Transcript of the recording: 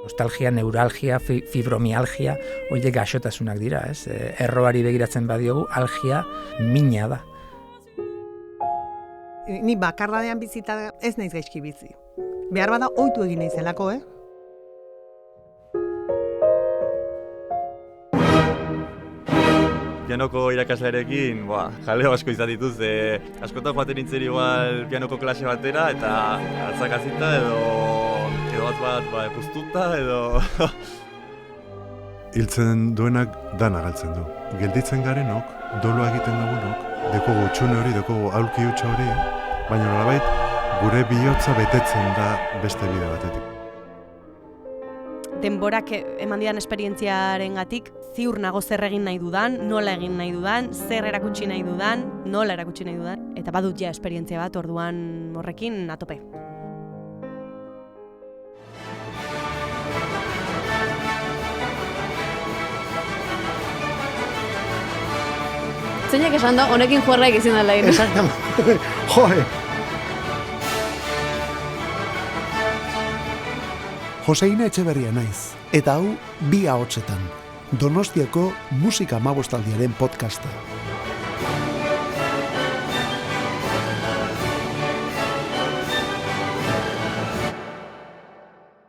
Nostalgia, neuralgia, fibromialgia, horiek gaixotasunak dira, ez? Erroari begiratzen badiogu, algia mina da. Ni bakardadean bizita ez naiz gaizki bizi. Behar bada ohitu egin naizelako, Pianoko irakaslearekin, jaleo asko izan dituz, askotan joaten nintzen igual pianoko klase batera, eta altzakazita edo bat puztuta, edo... Hiltzen duenak dana galtzen du. Gelditzen garenok, doloa egiten dugunok, dekogu txune hori, dekogu aulki hutsa hori, baina nolabait gure bihotza betetzen da beste bide batetik. Denborak eman didan esperientziarengatik ziur nago zer egin nahi dudan, nola egin nahi dudan, zer erakutsi nahi dudan, nola erakutsi nahi dudan, eta badut ja esperientzia bat orduan horrekin atope. Zeinak esan da, honekin juarraik izin dela egin. Exactamente. Joe! Joseina Etxeberria naiz, eta hau 2 ahotsetan. Donostiako musika 15 podcast.